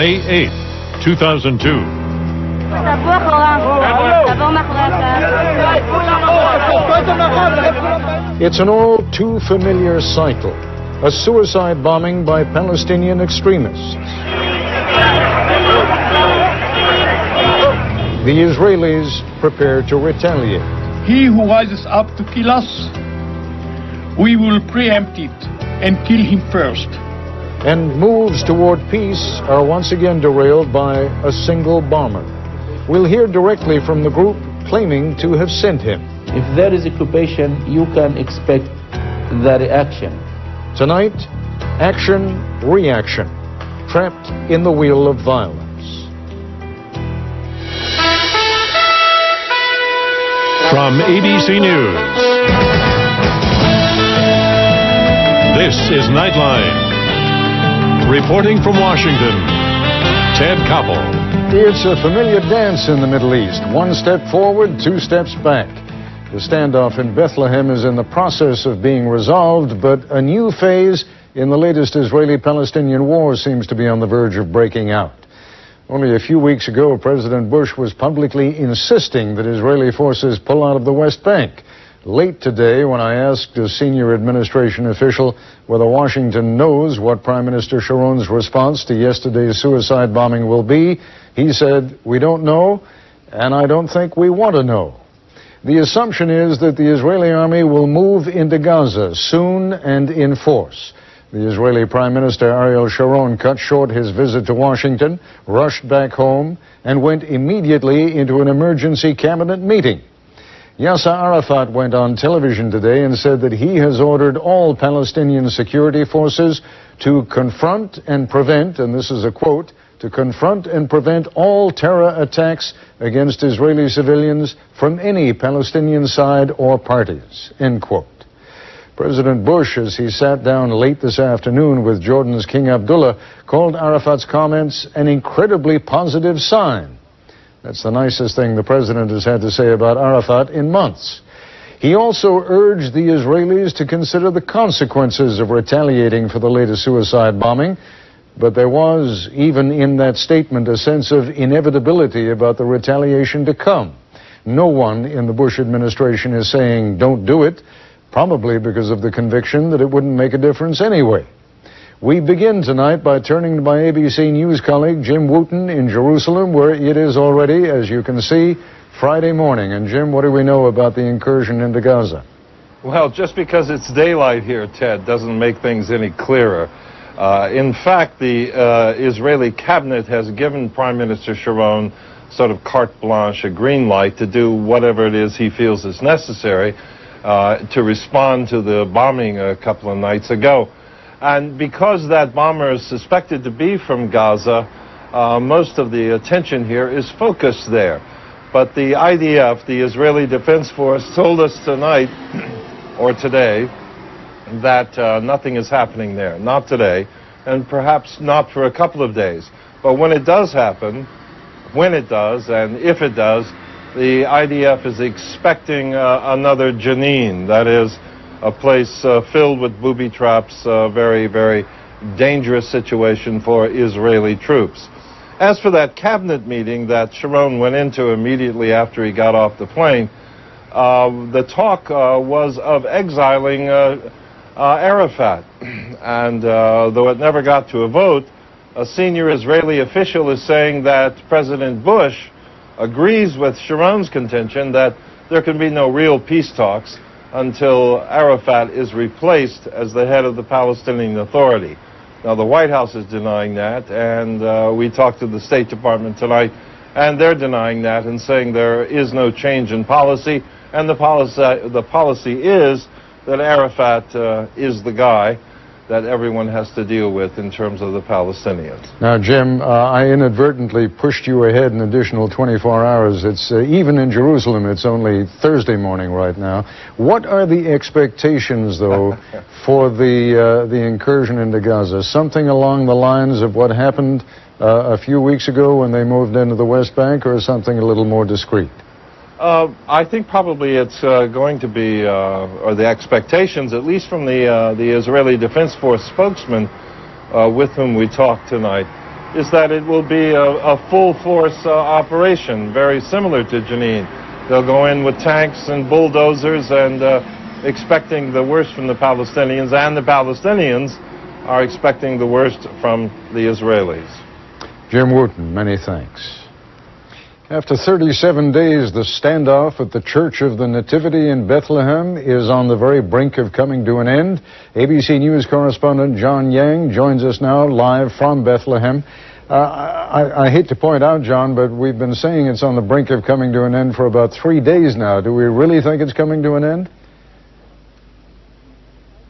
May 8th, 2002. It's an all too familiar cycle, a suicide bombing by Palestinian extremists. The Israelis prepare to retaliate. He who rises up to kill us, we will preempt it and kill him first. And moves toward peace are once again derailed by a single bomber. We'll hear directly from the group claiming to have sent him. If there is occupation, you can expect the reaction. Tonight, action, reaction, trapped in the wheel of violence. From ABC News, this is Nightline. Reporting from Washington, Ted Koppel. It's a familiar dance in the Middle East. One step forward, two steps back. The standoff in Behtleham is in the process of being resolved, but a new phase in the latest Israeli-Palestinian war seems to be on the verge of breaking out. Only a few weeks ago, President Bush was publicly insisting that Israeli forces pull out of the West Bank. Late today, when I asked a senior administration official whether Washington knows what Prime Minister Sharon's response to yesterday's suicide bombing will be, he said, "We don't know, and I don't think we want to know." The assumption is that the Israeli army will move into Gaza soon and in force. The Israeli Prime Minister Ariel Sharon cut short his visit to Washington, rushed back home, and went immediately into an emergency cabinet meeting. Yasser Arafat went on television today and said that he has ordered all Palestinian security forces to confront and prevent, and this is a quote, to confront and prevent all terror attacks against Israeli civilians from any Palestinian side or parties, end quote. President Bush, as he sat down late this afternoon with Jordan's King Abdullah, called Arafat's comments an incredibly positive sign. That's the nicest thing the president has had to say about Arafat in months. He also urged the Israelis to consider the consequences of retaliating for the latest suicide bombing, but there was, even in that statement, a sense of inevitability about the retaliation to come. No one in the Bush administration is saying, don't do it, probably because of the conviction that it wouldn't make a difference anyway. We begin tonight by turning to my ABC News colleague, Jim Wooten, in Jerusalem, where it is already, as you can see, Friday morning. And Jim, what do we know about the incursion into Gaza? Well, just because it's daylight here, Ted, doesn't make things any clearer. In fact, the Israeli cabinet has given Prime Minister Sharon sort of carte blanche, a green light to do whatever it is he feels is necessary to respond to the bombing a couple of nights ago. And because that bomber is suspected to be from Gaza, most of the attention here is focused there. But the IDF, the Israeli Defense Force, told us tonight, or today, that nothing is happening there. Not today, and perhaps not for a couple of days. But when it does happen, when it does, and if it does, the IDF is expecting another Jenin, that is, a place filled with booby traps, very, very dangerous situation for Israeli troops. As for that cabinet meeting that Sharon went into immediately after he got off the plane, the talk was of exiling Arafat. And though it never got to a vote, a senior Israeli official is saying that President Bush agrees with Sharon's contention that there can be no real peace talks until Arafat is replaced as the head of the Palestinian Authority. Now, the White House is denying that, and we talked to the State Department tonight, and they're denying that and saying there is no change in policy, and the policy is that Arafat is the guy that everyone has to deal with in terms of the Palestinians. Now, Jim, I inadvertently pushed you ahead an additional 24 hours. It's even in Jerusalem, it's only Thursday morning right now. What are the expectations, though, for the incursion into Gaza? Something along the lines of what happened a few weeks ago when they moved into the West Bank, or something a little more discreet? I think probably it's going to be, or the expectations, at least from the Israeli Defense Force spokesman with whom we talked tonight, is that it will be a full-force operation, very similar to Jenin. They'll go in with tanks and bulldozers and expecting the worst from the Palestinians, and the Palestinians are expecting the worst from the Israelis. Jim Wooten, many thanks. After 37 days, the standoff at the Church of the Nativity in Bethlehem is on the very brink of coming to an end. ABC News correspondent John Yang joins us now live from Bethlehem. I hate to point out, John, but we've been saying it's on the brink of coming to an end for about 3 days now. Do we really think it's coming to an end?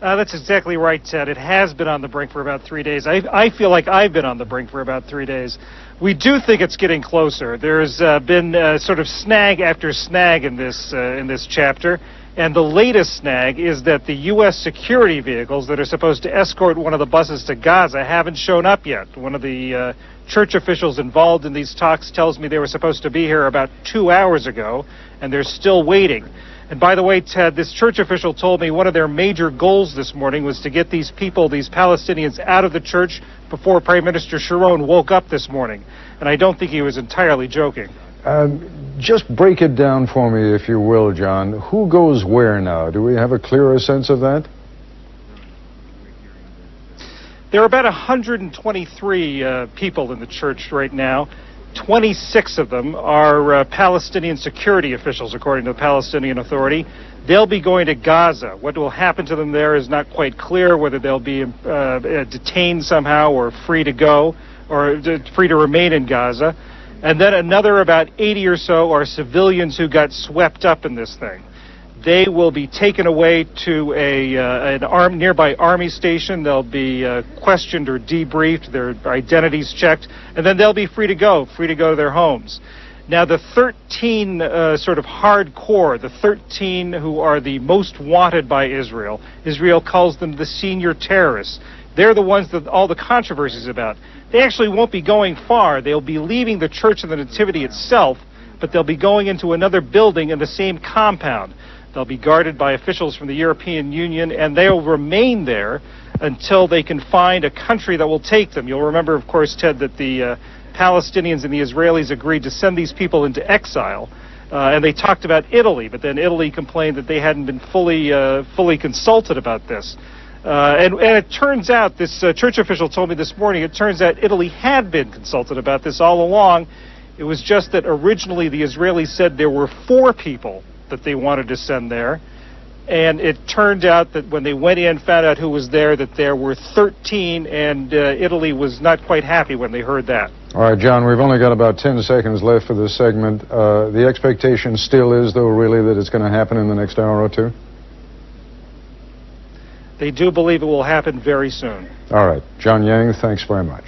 That's exactly right, Ted. It has been on the brink for about 3 days. I feel like I've been on the brink for about 3 days. We do think it's getting closer. There's been sort of snag after snag in this chapter, and the latest snag is that the U.S. security vehicles that are supposed to escort one of the buses to Gaza haven't shown up yet. One of the church officials involved in these talks tells me they were supposed to be here about 2 hours ago, and they're still waiting. And by the way, Ted, this church official told me one of their major goals this morning was to get these people, these Palestinians, out of the church before Prime Minister Sharon woke up this morning. And I don't think he was entirely joking. Just break it down for me, if you will, John. Who goes where now? Do we have a clearer sense of that? There are about 123 people in the church right now. 26 of them are Palestinian security officials, according to the Palestinian Authority. They'll be going to Gaza. What will happen to them there is not quite clear, whether they'll be detained somehow or free to go, or free to remain in Gaza. And then another about 80 or so are civilians who got swept up in this thing. They will be taken away to an nearby army station. They'll be questioned or debriefed, their identities checked, and then they'll be free to go to their homes. Now, the 13 sort of hardcore, the 13 who are the most wanted by Israel, Israel calls them the senior terrorists. They're the ones that all the controversy is about. They actually won't be going far. They'll be leaving the Church of the Nativity itself, but they'll be going into another building in the same compound. They'll be guarded by officials from the European Union, and they'll remain there until they can find a country that will take them. You'll remember, of course, Ted, that the Palestinians and the Israelis agreed to send these people into exile, and they talked about Italy, but then Italy complained that they hadn't been fully consulted about this. And it turns out, this church official told me this morning, it turns out Italy had been consulted about this all along. It was just that originally the Israelis said there were 4 people that they wanted to send there, and it turned out that when they went in, found out who was there, that there were 13, and Italy was not quite happy when they heard that. All right, John, we've only got about 10 seconds left for this segment. The expectation still is, though, really, that it's going to happen in the next hour or two? They do believe it will happen very soon. All right. John Yang, thanks very much.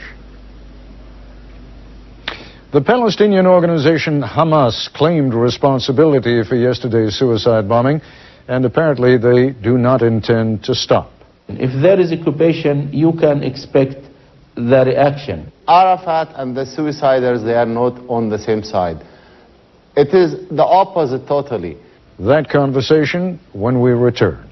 The Palestinian organization Hamas claimed responsibility for yesterday's suicide bombing, and apparently they do not intend to stop. If there is occupation, you can expect the reaction. Arafat and the suiciders, they are not on the same side. It is the opposite totally. That conversation when we return.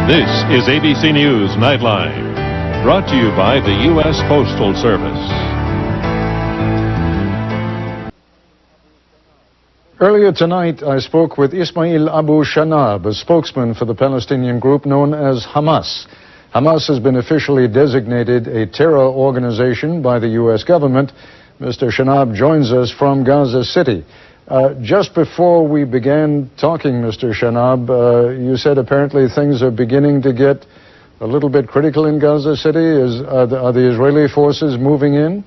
This is ABC News Nightline, brought to you by the U.S. Postal Service. Earlier tonight, I spoke with Ismail Abu Shanab, a spokesman for the Palestinian group known as Hamas. Hamas has been officially designated a terror organization by the U.S. government. Mr. Shanab joins us from Gaza City. Just before we began talking, Mr. Shanab, you said apparently things are beginning to get a little bit critical in Gaza City. Are the Israeli forces moving in?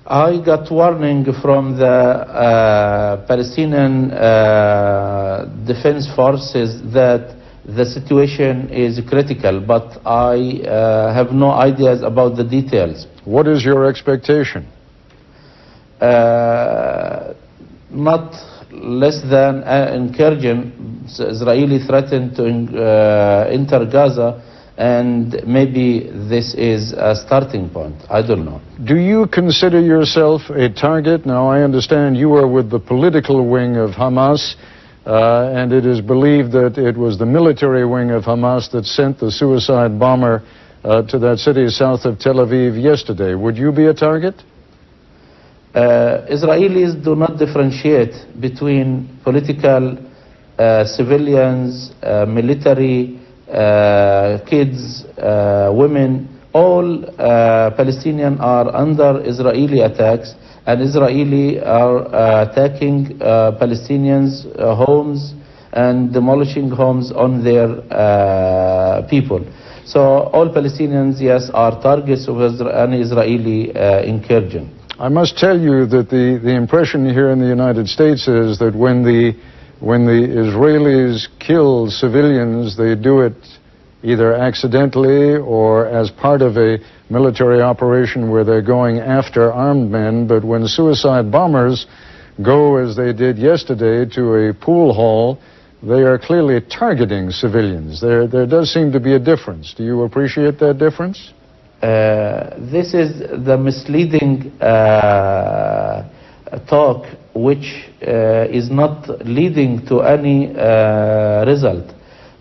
I got warning from the Palestinian defense forces that the situation is critical, but I have no ideas about the details. What is your expectation? Not less than incursion. Israeli threatened to enter Gaza, and maybe this is a starting point. I don't know. Do you consider yourself a target? Now, I understand you are with the political wing of Hamas, and it is believed that it was the military wing of Hamas that sent the suicide bomber to that city south of Tel Aviv yesterday. Would you be a target? Israelis do not differentiate between political, civilians, military, kids, women. All Palestinians are under Israeli attacks, and Israeli are attacking Palestinians' homes and demolishing homes on their people. So all Palestinians, yes, are targets of an Israeli incursion. I must tell you that the impression here in the United States is that when the Israelis kill civilians, they do it either accidentally or as part of a military operation where they're going after armed men. But when suicide bombers go, as they did yesterday, to a pool hall, they are clearly targeting civilians. There does seem to be a difference. Do you appreciate that difference? This is the misleading talk which is not leading to any result.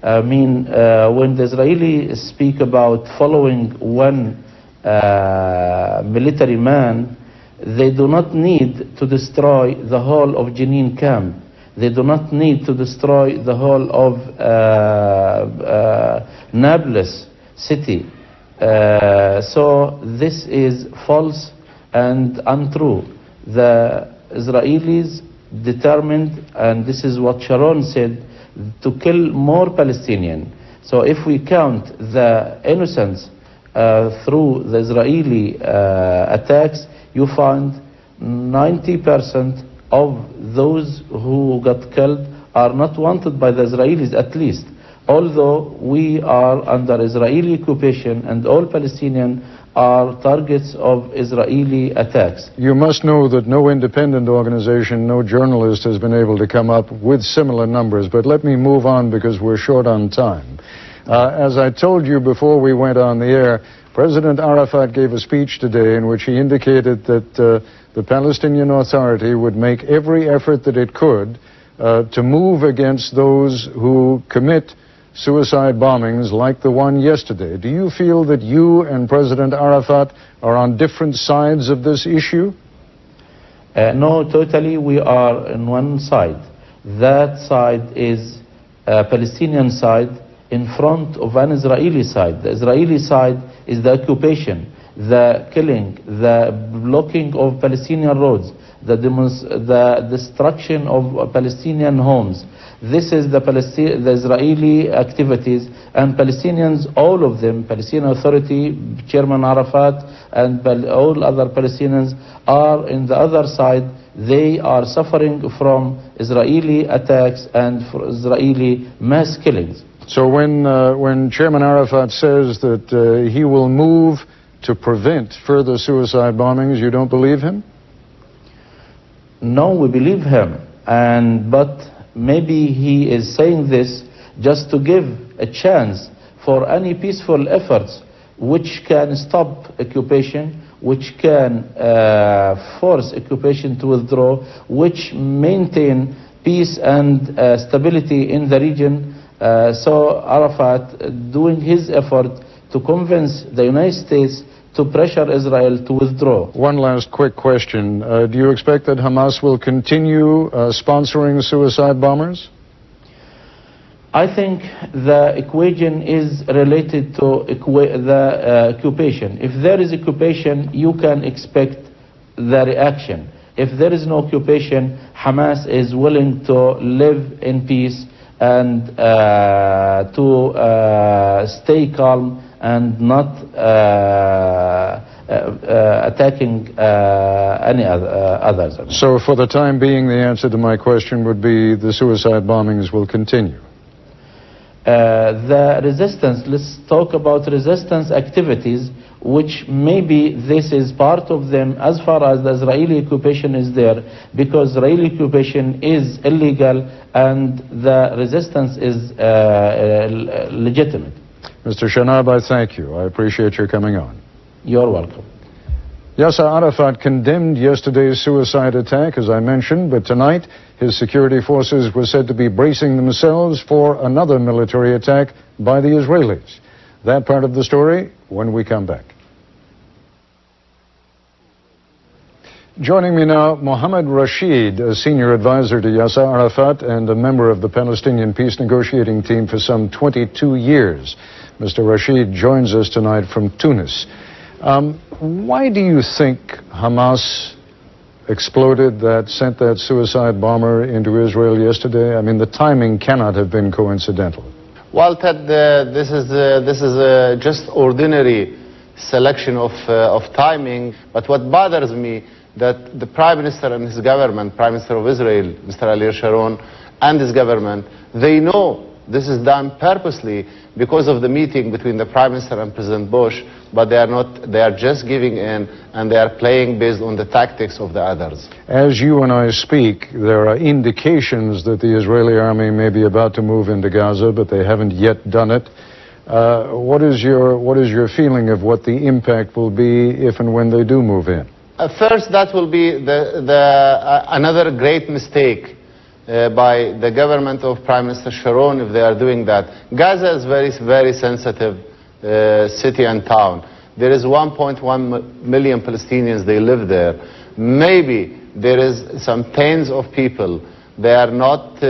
I mean, when the Israelis speak about following one military man, they do not need to destroy the whole of Jenin camp. They do not need to destroy the whole of Nablus city. So this is false and untrue. The Israelis determined, and this is what Sharon said, to kill more Palestinians. So if we count the innocents through the Israeli attacks, you find 90% of those who got killed are not wanted by the Israelis, at least. Although we are under Israeli occupation and all Palestinians are targets of Israeli attacks. You must know that no independent organization, no journalist has been able to come up with similar numbers. But let me move on because we're short on time. As I told you before we went on the air, President Arafat gave a speech today in which he indicated that the Palestinian Authority would make every effort that it could to move against those who commit suicide bombings like the one yesterday. Do you feel that you and President Arafat are on different sides of this issue? No, totally. We are on one side. That side is a Palestinian side in front of an Israeli side. The Israeli side is the occupation, the killing, the blocking of Palestinian roads, the destruction of Palestinian homes. This is the Israeli activities, and Palestinians, all of them, Palestinian Authority, Chairman Arafat, and all other Palestinians are in the other side. They are suffering from Israeli attacks and Israeli mass killings. So when Chairman Arafat says that he will move to prevent further suicide bombings, you don't believe him? No, we believe him, but maybe he is saying this just to give a chance for any peaceful efforts which can stop occupation, which can force occupation to withdraw, which maintain peace and stability in the region. So Arafat doing his effort to convince the United States to pressure Israel to withdraw. One last quick question. Do you expect that Hamas will continue sponsoring suicide bombers? I think the equation is related to the occupation. If there is occupation, you can expect the reaction. If there is no occupation, Hamas is willing to live in peace and to stay calm and not attacking any others. So for the time being, the answer to my question would be the suicide bombings will continue. The resistance, let's talk about resistance activities, which maybe this is part of them as far as the Israeli occupation is there, because Israeli occupation is illegal and the resistance is legitimate. Mr. Shanab, I thank you. I appreciate your coming on. You're welcome. Yasser Arafat condemned yesterday's suicide attack, as I mentioned, but tonight his security forces were said to be bracing themselves for another military attack by the Israelis. That part of the story when we come back. Joining me now, Mohamed Rashid, a senior advisor to Yasser Arafat and a member of the Palestinian peace negotiating team for some 22 years. Mr. Rashid joins us tonight from Tunis. Why do you think Hamas exploded sent that suicide bomber into Israel yesterday? I mean, the timing cannot have been coincidental. Well, Ted, this is just ordinary selection of timing. But what bothers me that the Prime Minister and his government, Prime Minister of Israel, Mr. Ariel Sharon, and his government, they know this is done purposely because of the meeting between the Prime Minister and President Bush, but they are just giving in and they are playing based on the tactics of the others. As you and I speak, there are indications that the Israeli army may be about to move into Gaza, but they haven't yet done it. What is your feeling of what the impact will be if and when they do move in? First, that will be another great mistake by the government of Prime Minister Sharon if they are doing that. Gaza is very, very sensitive city and town. There is 1.1 million Palestinians, they live there. Maybe there is some tens of people. They are not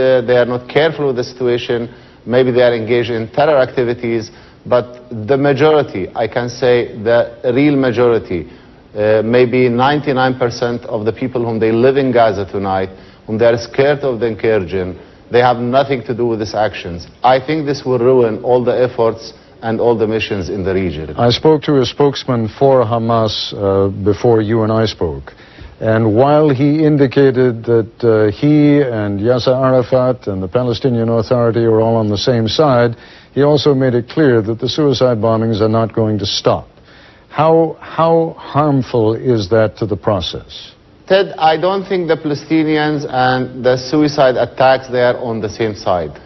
careful with the situation. Maybe they are engaged in terror activities. But the majority, I can say the real majority, maybe 99% of the people whom they live in Gaza tonight, whom they are scared of the incursion, they have nothing to do with these actions. I think this will ruin all the efforts and all the missions in the region. I spoke to a spokesman for Hamas before you and I spoke. And while he indicated that he and Yasser Arafat and the Palestinian Authority are all on the same side, he also made it clear that the suicide bombings are not going to stop. How harmful is that to the process? Ted, I don't think the Palestinians and the suicide attacks, they are on the same side.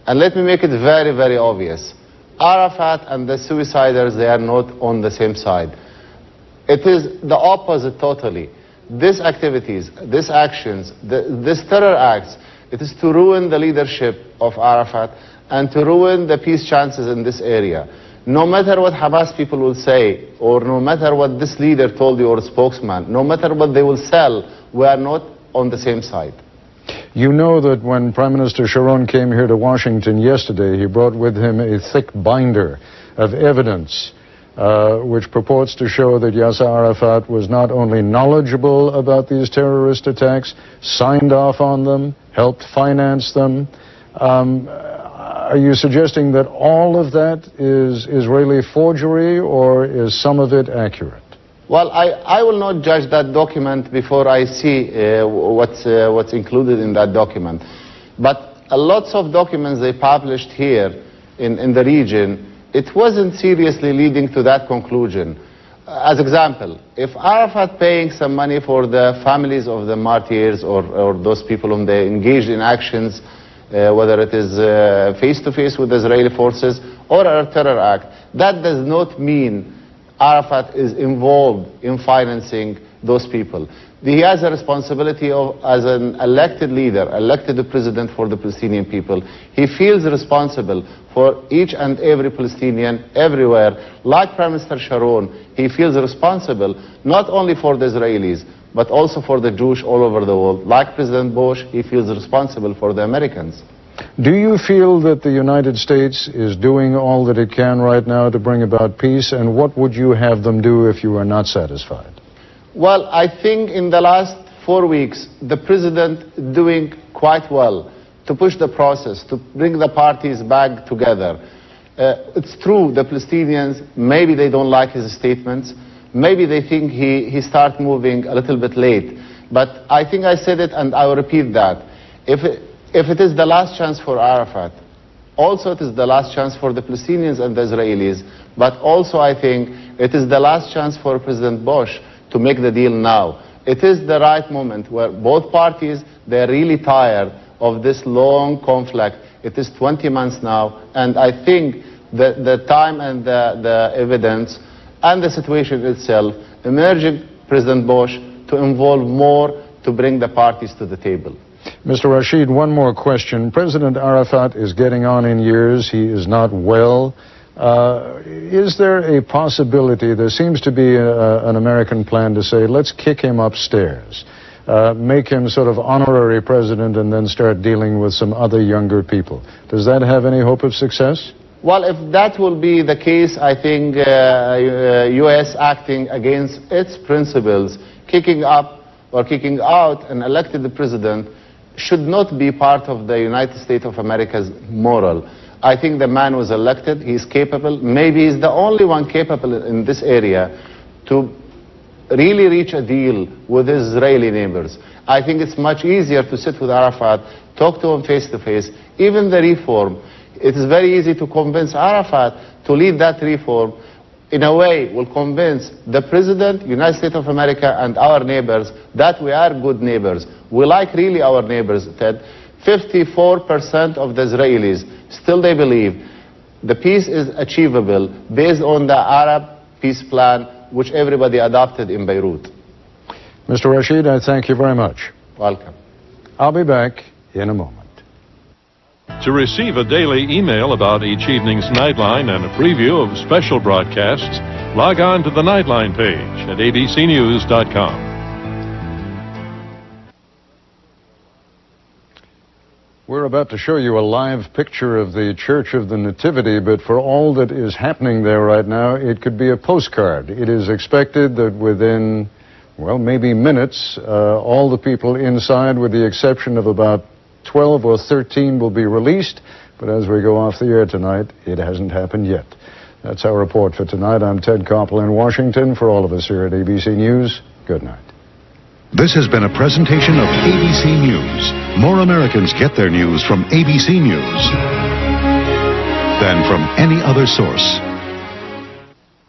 And let me make it very, very obvious. Arafat and the suiciders, they are not on the same side. It is the opposite totally. These activities, these actions, these terror acts, it is to ruin the leadership of Arafat and to ruin the peace chances in this area. No matter what Hamas people will say, or no matter what this leader told you or spokesman, no matter what they will sell, we are not on the same side. You know that when Prime Minister Sharon came here to Washington yesterday, he brought with him a thick binder of evidence which purports to show that Yasser Arafat was not only knowledgeable about these terrorist attacks, signed off on them, helped finance them. Are you suggesting that all of that is Israeli forgery, or is some of it accurate? Well, I will not judge that document before I see what's included in that document. But lots of documents they published here in the region, it wasn't seriously leading to that conclusion. As example, if Arafat paying some money for the families of the martyrs or those people whom they engaged in actions, whether it is face-to-face with Israeli forces or a terror act, that does not mean Arafat is involved in financing those people. He has a responsibility as an elected leader, elected president for the Palestinian people. He feels responsible for each and every Palestinian everywhere. Like Prime Minister Sharon, he feels responsible not only for the Israelis, but also for the Jews all over the world. Like President Bush, he feels responsible for the Americans. Do you feel that the United States is doing all that it can right now to bring about peace, and what would you have them do if you are not satisfied? Well, I think in the last 4 weeks, the president doing quite well to push the process, to bring the parties back together. It's true, the Palestinians, maybe they don't like his statements. Maybe they think he started moving a little bit late. But I think I said it, and I will repeat that. If it is the last chance for Arafat, also it is the last chance for the Palestinians and the Israelis, but also I think it is the last chance for President Bush to make the deal now. It is the right moment where both parties, they're really tired of this long conflict. It is 20 months now, and I think the time and the evidence and the situation itself emerging President Bush to involve more to bring the parties to the table. Mr. Rashid, one more question. President Arafat is getting on in years. He is not well. Is there a possibility, there seems to be an American plan to say, let's kick him upstairs, make him sort of honorary president and then start dealing with some other younger people. Does that have any hope of success? Well, if that will be the case, I think U.S. acting against its principles, kicking up or kicking out an elected president should not be part of the United States of America's moral. I think the man was elected, he's capable, maybe he's the only one capable in this area to really reach a deal with his Israeli neighbors. I think it's much easier to sit with Arafat, talk to him face to face, even the reform. It is very easy to convince Arafat to lead that reform. In a way, will convince the President, United States of America, and our neighbors that we are good neighbors. We like really our neighbors, Ted. 54% of the Israelis, still they believe the peace is achievable based on the Arab peace plan which everybody adopted in Beirut. Mr. Rashid, I thank you very much. Welcome. I'll be back in a moment. To receive a daily email about each evening's Nightline and a preview of special broadcasts, log on to the Nightline page at abcnews.com. We're about to show you a live picture of the Church of the Nativity, but for all that is happening there right now, it could be a postcard. It is expected that within, well, maybe minutes, all the people inside, with the exception of about 12 or 13, will be released. But as we go off the air tonight, it hasn't happened yet. That's our report for tonight. I'm Ted Koppel in Washington. For all of us here at ABC News, good night. This has been a presentation of ABC News. More Americans get their news from ABC News than from any other source.